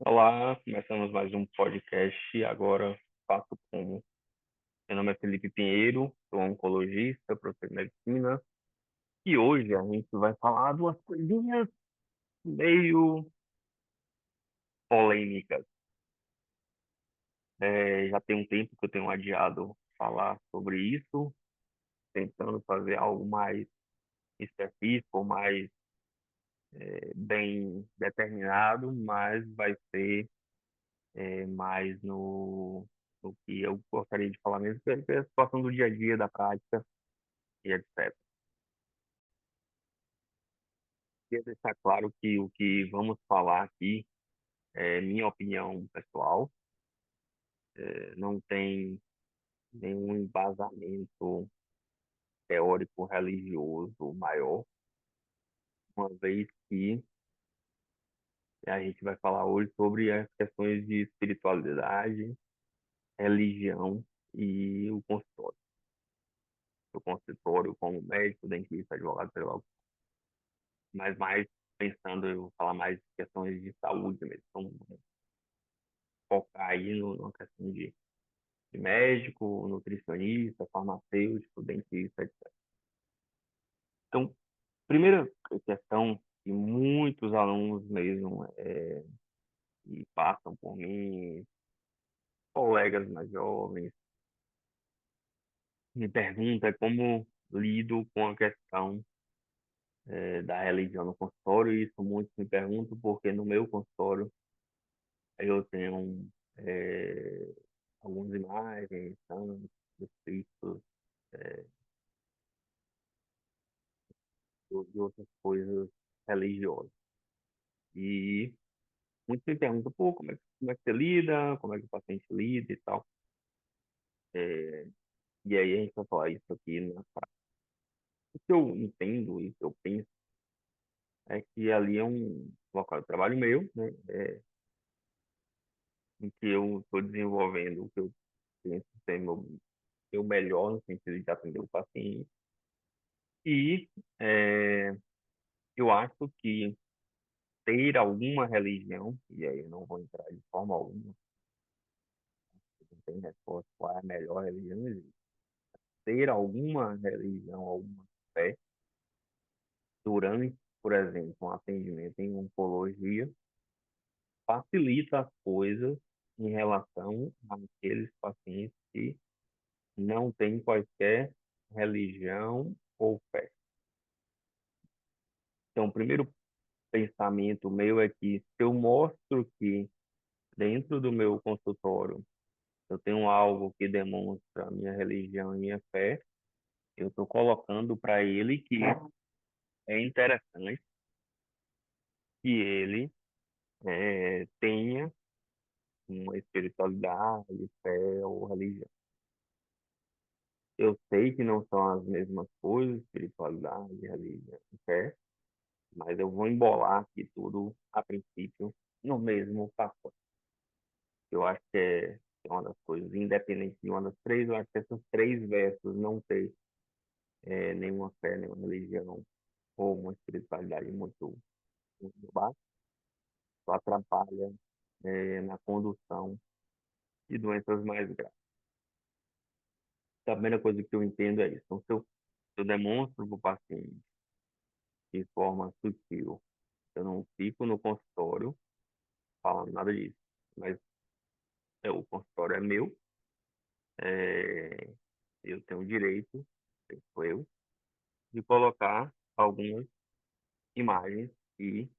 Olá, começamos mais um podcast. Agora faço como. Meu nome é Felipe Pinheiro, sou oncologista, professor de medicina, e hoje a gente vai falar de umas coisinhas meio polêmicas. Já tem um tempo que eu tenho adiado falar sobre isso, tentando fazer algo mais específico, mais bem determinado, mas vai ser mais no que eu gostaria de falar mesmo, que é a situação do dia a dia, da prática e etc. Queria deixar claro que o que vamos falar aqui é minha opinião pessoal, não tem nenhum embasamento teórico religioso maior, uma vez que a gente vai falar hoje sobre as questões de espiritualidade, religião e o consultório. O consultório como médico, dentista, advogado, pedagogo, mas mais pensando, eu vou falar mais de questões de saúde mesmo. Então, focar aí numa questão de médico, nutricionista, farmacêutico, dentista, etc. Então, primeira questão que muitos alunos mesmo que passam por mim, colegas mais jovens, me perguntam é como lido com a questão da religião no consultório, e isso muitos me perguntam porque no meu consultório eu tenho algumas imagens, santos, cristos, é, e outras coisas religiosas. E muitos me perguntam, pô, como é que você lida, como é que o paciente lida e tal. É, e aí a gente vai falar isso aqui na prática. O que eu entendo e o que eu penso é que ali é um local de trabalho meu, né, em que eu estou desenvolvendo o que eu penso ser meu melhor no sentido de atender o paciente. E é, eu acho que ter alguma religião, e aí eu não vou entrar de forma alguma, não tem resposta qual é a melhor religião, não existe. Ter alguma religião, alguma fé, durante, por exemplo, um atendimento em oncologia, facilita as coisas em relação àqueles pacientes que não têm qualquer religião ou fé. Então, o primeiro pensamento meu é que se eu mostro que dentro do meu consultório eu tenho algo que demonstra a minha religião e minha fé, eu estou colocando para ele que é interessante que ele tenha uma espiritualidade, fé ou religião. Eu sei que não são as mesmas coisas, espiritualidade, religião e fé, mas eu vou embolar aqui tudo, a princípio, no mesmo pacote. Eu acho que é uma das coisas, independente de uma das três, eu acho que essas três versos não ter nenhuma fé, nenhuma religião ou uma espiritualidade muito baixa, só atrapalha na condução de doenças mais graves. A primeira coisa que eu entendo é isso. Então, se eu demonstro para o paciente de forma sutil, eu não fico no consultório falando nada disso, mas o consultório é meu, é, eu tenho o direito, sou eu, de colocar algumas imagens que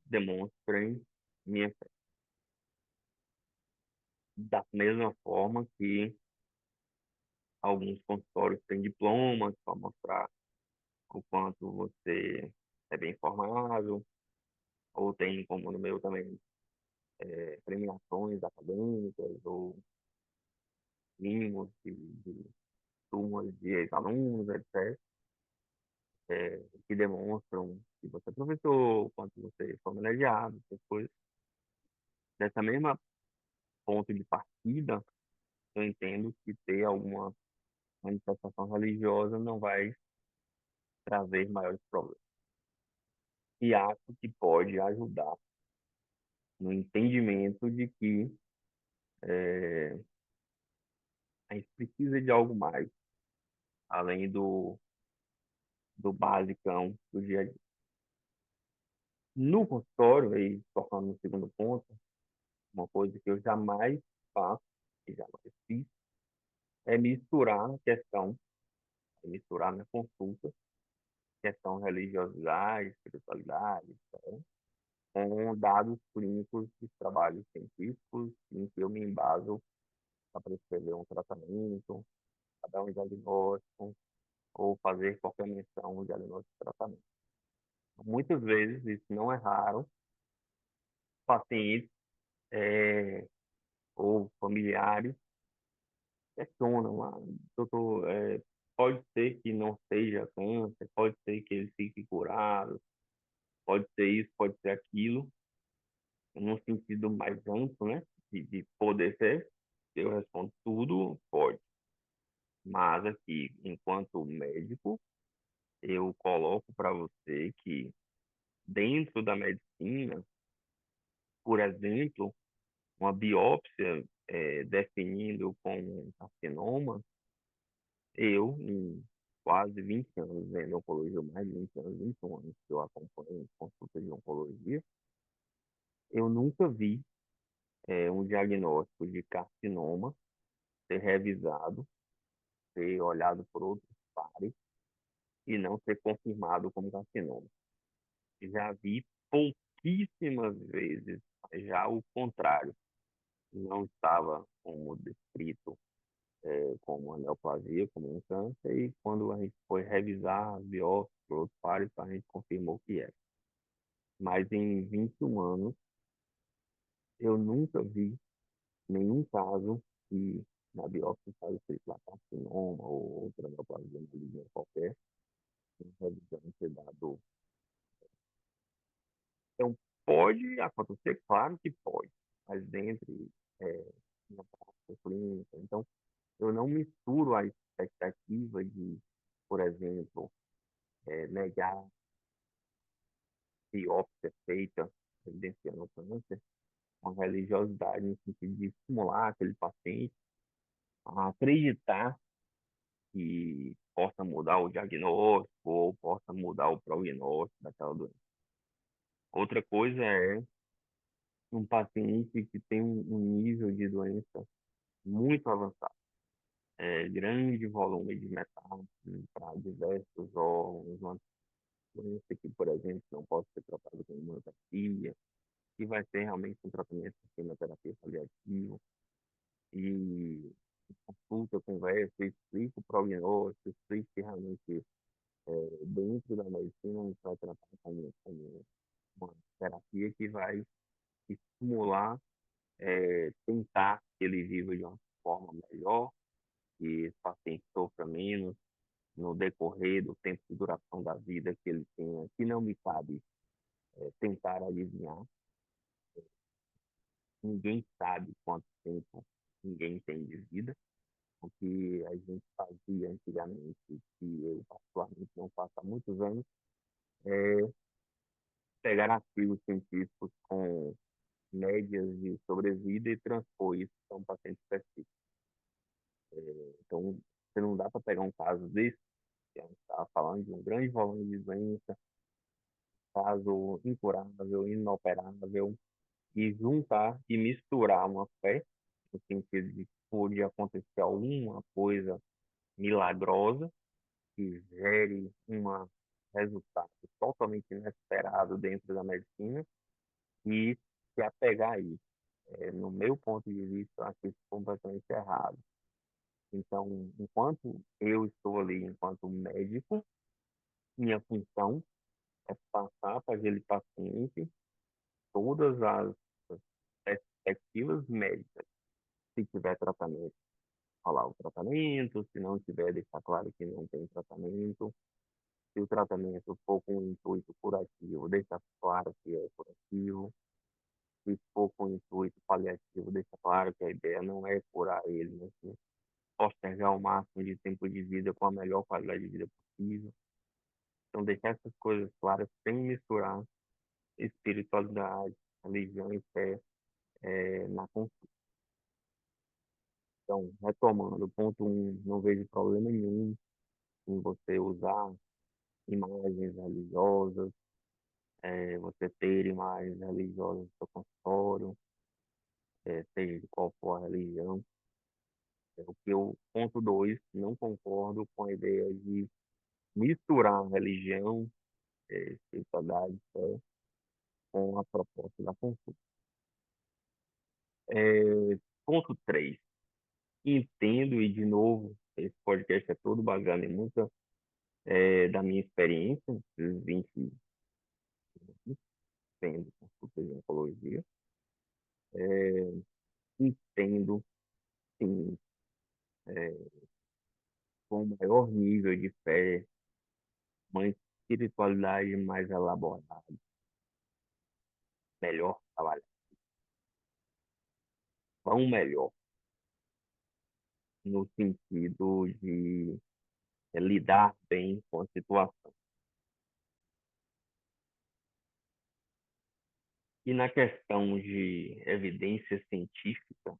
demonstrem minha fé. Da mesma forma que alguns consultórios têm diplomas para mostrar o quanto você é bem informado, ou tem, como no meu também, premiações acadêmicas ou mínimos de turmas de ex-alunos, etc., que demonstram que você é professor, o quanto você foi homenageado, essas coisas. Dessa mesma ponto de partida, eu entendo que ter alguma manifestação religiosa não vai trazer maiores problemas. E acho que pode ajudar no entendimento de que a gente precisa de algo mais, além do basicão do dia a dia. No consultório, aí tocando no segundo ponto, uma coisa que eu jamais faço, que jamais fiz, é misturar a questão, misturar na consulta, questão religiosidade, espiritualidade, tá? Com dados clínicos de trabalhos científicos em que eu me embaso para prescrever um tratamento, para dar um diagnóstico ou fazer qualquer menção, um diagnóstico de tratamento. Muitas vezes, isso não é raro, pacientes ou familiares questionam, doutor, pode ser que não seja câncer, pode ser que ele fique curado, pode ser isso, pode ser aquilo, num sentido mais amplo, né, de poder ser, eu respondo tudo, pode. Mas aqui, enquanto médico, eu coloco para você que dentro da medicina, por exemplo, uma biópsia definindo como um carcinoma, eu, em quase 20 anos vendo oncologia, mais de 20 anos, 21 anos que eu acompanho consulta de oncologia, eu nunca vi um diagnóstico de carcinoma ser revisado, ser olhado por outros pares e não ser confirmado como carcinoma. Já vi pouquíssimas vezes já o contrário. Não estava como descrito como neoplasia, como um câncer, e quando a gente foi revisar as biópsias por outros pares, a gente confirmou que é. Mas em 21 anos, eu nunca vi nenhum caso que na biópsia estava escrito lá carcinoma ou outra neoplasia maligna qualquer, revisão ter dado. Então, pode acontecer, claro que pode, mas dentre na prática clínica. Então, eu não misturo a expectativa de, por exemplo, negar biópsia feita evidenciando o câncer, uma religiosidade no sentido de estimular aquele paciente a acreditar que possa mudar o diagnóstico ou possa mudar o prognóstico daquela doença. Outra coisa é um paciente que tem um nível de doença muito avançado, grande volume de metástase para diversos órgãos, uma doença que, por exemplo, não pode ser tratada com imunoterapia, que vai ser realmente um tratamento com quimioterapia paliativa, e consulta, conversa, explica o prognóstico, explica que realmente dentro da medicina a gente vai tratar como uma terapia que vai estimular, tentar que ele viva de uma forma melhor, que esse paciente sofra menos no decorrer do tempo de duração da vida que ele tenha, que não me cabe tentar adivinhar. Ninguém sabe quanto tempo ninguém tem de vida. O que a gente fazia antigamente, que eu particularmente não faço há muitos anos, é pegar artigos científicos com médias de sobrevida e transpor isso para um paciente específico. Então, você não dá para pegar um caso desse, que a gente estava falando de um grande volume de doença, caso incurável, inoperável, e juntar e misturar uma fé, no sentido de que pode acontecer alguma coisa milagrosa que gere um resultado totalmente inesperado dentro da medicina e se apegar a isso. No meu ponto de vista, eu acho isso completamente errado. Então, enquanto eu estou ali, enquanto médico, minha função é passar para aquele paciente todas as perspectivas médicas. Se tiver tratamento, falar o tratamento, se não tiver, deixar claro que não tem tratamento. Se o tratamento for com um intuito curativo, deixar claro que é curativo. Se for com intuito paliativo, deixa claro que a ideia não é curar ele, mas sim postergar o máximo de tempo de vida com a melhor qualidade de vida possível. Então, deixar essas coisas claras sem misturar espiritualidade, religião e fé na consulta. Então, retomando, ponto um, não vejo problema nenhum em você usar imagens religiosas, você ter imagens religiosas no seu consultório, seja de qual for a religião. O que eu, ponto dois, não concordo com a ideia de misturar religião, espiritualidade, fé, com a proposta da consulta. Ponto três, entendo, e de novo, esse podcast é todo baseado em muita da minha experiência, esses 20 anos, tendo consulta de oncologia. Entendo, sim, com um maior nível de fé, uma espiritualidade mais elaborada, melhor trabalhar, pão melhor, no sentido de lidar bem com a situação. E na questão de evidência científica,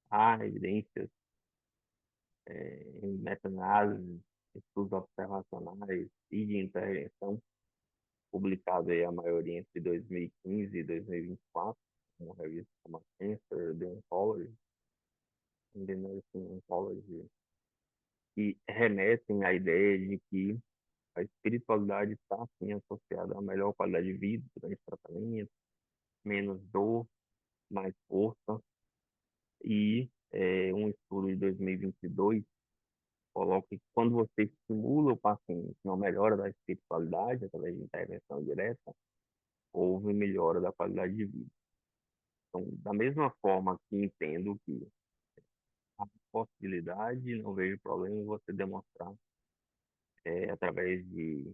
há evidências em meta-análise, estudos observacionais e de intervenção, publicado aí a maioria entre 2015 e 2024, como revista como a Cancer, The Oncology, The Nursing Oncology, que remetem à ideia de que a espiritualidade está, assim, associada a melhor qualidade de vida durante o tratamento, menos dor, mais força, e um estudo de 2022 coloca que quando você estimula o paciente na melhora da espiritualidade, através de intervenção direta, houve melhora da qualidade de vida. Então, da mesma forma que entendo que há possibilidade, não vejo problema em você demonstrar, através de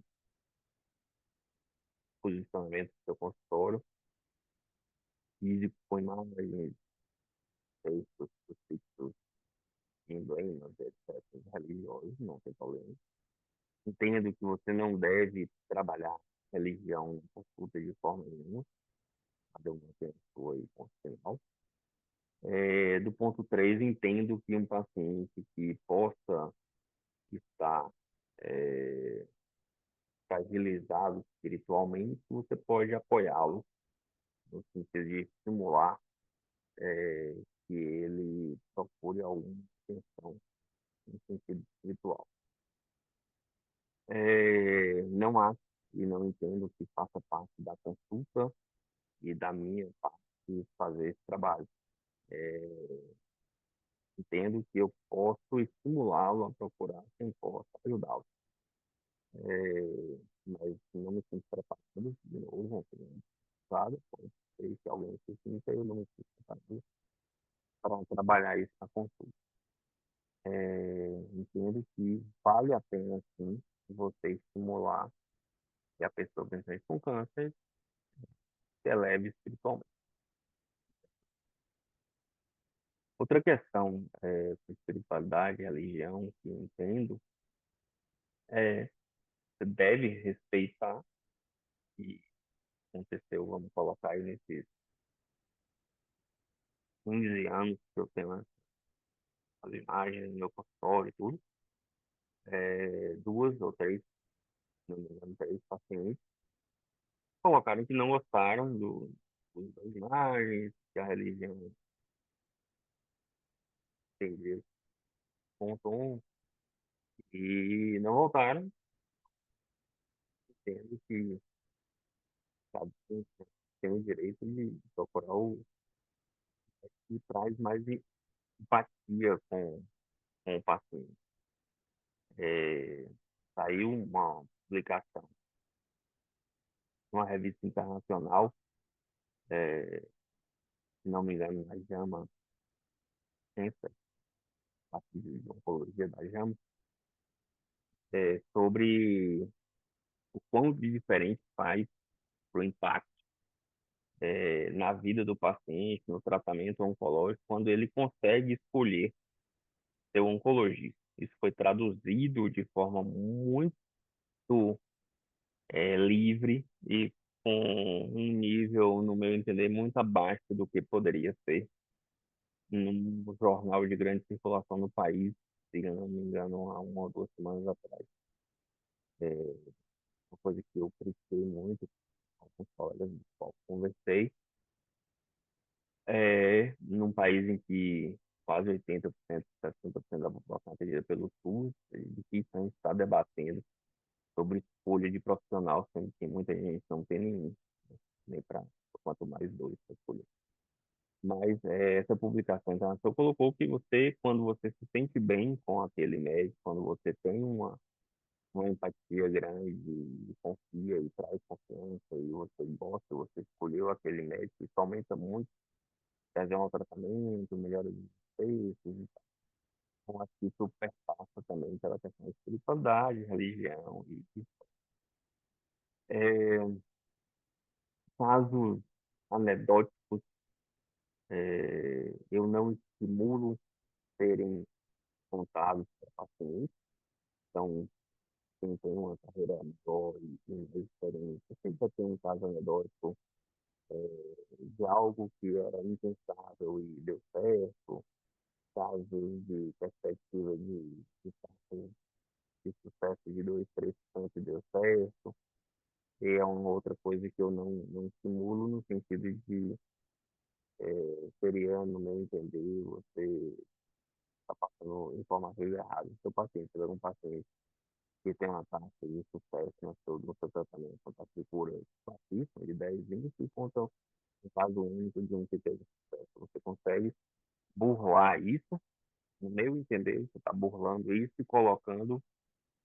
posicionamento do seu consultório, físico, com imagens, textos, fixos, emblemas, etc., religiosos, não tem problema. Entendo que você não deve trabalhar religião em consulta de forma nenhuma, cada um tem a sua aí, ponto final. Do ponto 3, entendo que um paciente que possa estar é, fragilizado espiritualmente, você pode apoiá-lo no sentido de estimular que ele procure alguma atenção no sentido espiritual. Não acho e não entendo que faça parte da consulta e da minha parte fazer esse trabalho. Entendo que eu posso estimulá-lo a procurar quem possa ajudá-lo. Mas não me sinto preparado, de novo, claro, sei que alguém se sinta, eu não me sinto preparado para trabalhar isso na consulta. Entendo que vale a pena, sim, você estimular que a pessoa, principalmente com câncer, se eleve espiritualmente. Outra questão com espiritualidade, religião, que eu entendo, é você deve respeitar, e aconteceu, vamos colocar aí nesses 15 anos que eu tenho as imagens no meu consultório e tudo, duas ou três, não me engano, três pacientes colocaram que não gostaram das imagens, que a religião entendeu, ponto um, e não voltaram, tendo que, sabe, tem o direito de procurar o que traz mais empatia com o paciente. É, saiu uma publicação, uma revista internacional, é, se não me engano, na JAMA, Cancer, parte de oncologia da JAMA, sobre o quão de diferente faz para o impacto na vida do paciente, no tratamento oncológico, quando ele consegue escolher ser oncologista. Isso foi traduzido de forma muito livre e com um nível, no meu entender, muito abaixo do que poderia ser num jornal de grande circulação no país, se eu não me engano, há 1 ou 2 semanas atrás. É uma coisa que eu critiquei muito com alguns colegas do qual conversei, num país em que quase 80%, 70% da população é atendida pelo SUS, de que a gente está debatendo sobre escolha de profissional, sendo que muita gente não tem nenhum, nem para quanto mais dois para escolher. Mas essa publicação internacional colocou que você, quando você se sente bem com aquele médico, quando você tem uma empatia grande, e confia e traz confiança, e você gosta, você escolheu aquele médico, isso aumenta muito, fazer um tratamento, melhora os efeitos, então acho que isso perpassa também pela questão de espiritualidade, religião, e é, casos anedóticos, eu não estimulo serem contados para pacientes, então quem tem uma carreira maior e mais experiência sempre vai ter um caso anedótico de algo que era impensável e deu certo, casos de perspectiva de taxa de sucesso de 2, 3% e deu certo. E é uma outra coisa que eu não estimulo no sentido de seria, no meu entender, você está passando informações erradas. Se o paciente tiver um paciente que tem uma taxa de sucesso no seu tratamento, uma taxa de cura baixíssima, de 10, 20, e conta um caso único de um que teve sucesso. Você consegue burlar isso, no meu entender, você está burlando isso e colocando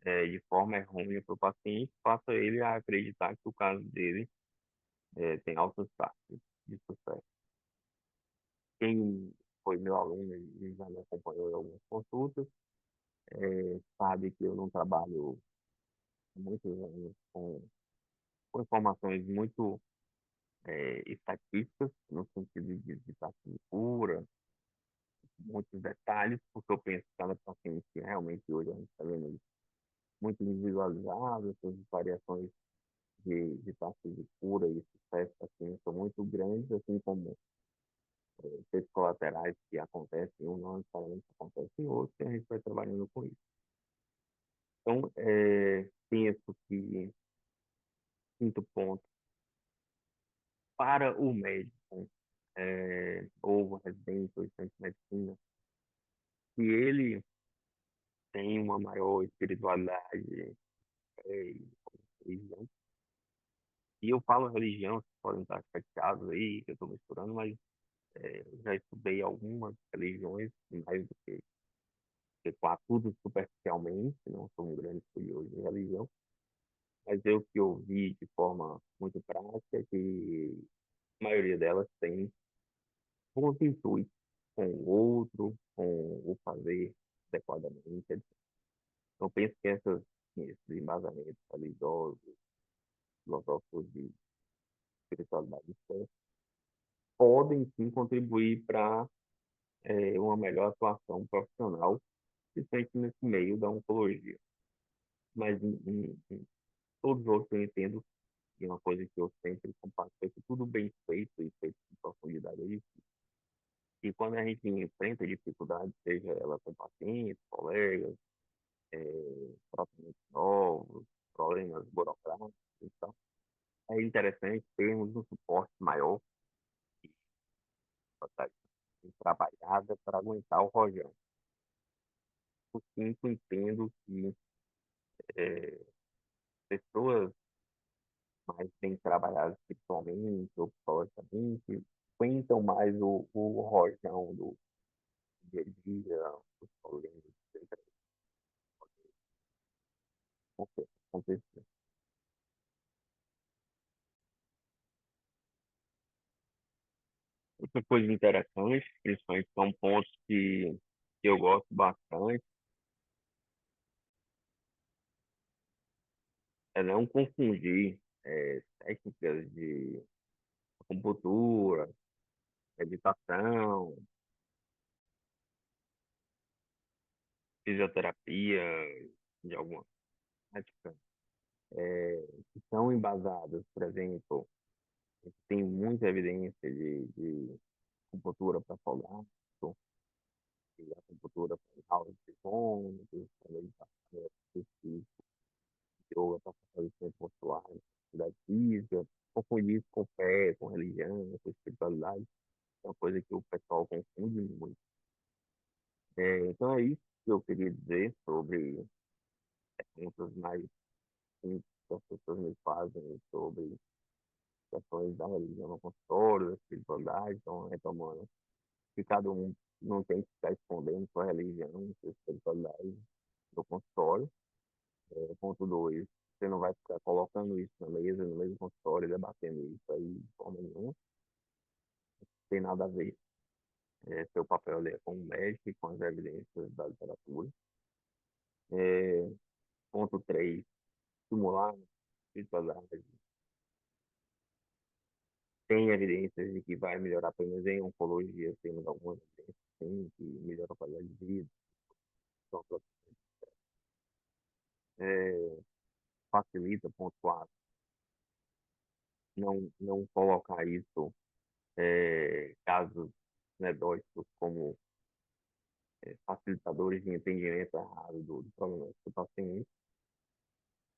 de forma errônea para o paciente, faça ele a acreditar que o caso dele tem altas taxas de sucesso. Quem foi meu aluno e já me acompanhou em algumas consultas, sabe que eu não trabalho há muitos anos com informações muito estatísticas, no sentido de taxa de cura, muitos detalhes, porque eu penso que cada paciente realmente hoje a gente está vendo isso muito individualizado, essas variações de taxa de cura e sucesso assim, são muito grandes, assim como efeitos colaterais que acontecem, um não necessariamente acontece em outro, e a gente vai trabalhando com isso. Então, penso que, quinto ponto, para o médico, ou residente ou estudante de medicina, se ele tem uma maior espiritualidade e religião, e eu falo religião, vocês podem estar chateados aí, que eu estou misturando, mas eu já estudei algumas religiões, mais do que tudo superficialmente, não sou um grande estudioso de religião, mas eu que ouvi de forma muito prática é que a maioria delas tem bons intuitos com o outro, com o fazer adequadamente. Então, penso que esses embasamentos religiosos, filosóficos de espiritualidade podem sim contribuir para uma melhor atuação profissional, principalmente nesse meio da oncologia. Mas em todos os outros eu entendo, e uma coisa que eu sempre compartilho, é que tudo bem feito e feito com profundidade é difícil. E quando a gente enfrenta dificuldades, seja ela com pacientes, colegas, tratamentos novos, problemas burocráticos, então, é interessante termos um suporte maior e trabalhada para aguentar o rojão. Por quinto, entendo que é, pessoas mais bem trabalhadas espiritualmente ou psicologicamente aguentam mais o rojão do dia a dia, os problemas que acontecer. Outra coisa interessante, principalmente são pontos que eu gosto bastante, é não confundir técnicas de acupuntura, meditação, fisioterapia de alguma prática, que são embasadas, por exemplo, tem muita evidência de acupuntura para folgados, e acupuntura para causa de vômitos, para meditação específica, yoga para fortalecimento muscular, atividade física, confundir isso com fé, com religião, com espiritualidade, é uma coisa que o pessoal confunde muito. Então é isso que eu queria dizer sobre perguntas mais simples que as pessoas me fazem sobre questões da religião no consultório, da espiritualidade, então retomando que cada um não tem que ficar escondendo sua religião, sua espiritualidade no consultório. Ponto dois, você não vai ficar colocando isso na mesa, no mesmo consultório, debatendo isso aí de forma nenhuma, não tem nada a ver. Seu papel ali é como médico e com as evidências da literatura. É, ponto três, estimular a espiritualidade. Tem evidências de que vai melhorar, pelo menos em oncologia, temos algumas evidências, sim, que melhora a qualidade de vida. Então, facilita, ponto quatro, não colocar isso, casos anedóticos como facilitadores de entendimento errado do problema do paciente.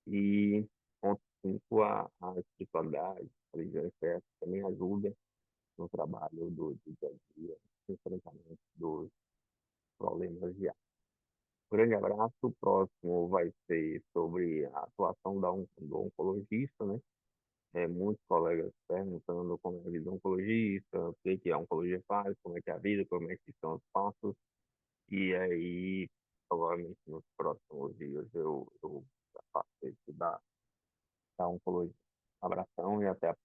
E ponto 5, a espiritualidade, a religião certa, também ajuda no trabalho do dia a dia, no enfrentamento dos problemas diários. Grande abraço. O próximo vai ser sobre a atuação do oncologista, né? Muitos colegas perguntando como é a vida do oncologista, o que a oncologia faz, como é que é a vida, como é que são os passos. E aí, provavelmente nos próximos dias eu faço isso da oncologia. Abração e até a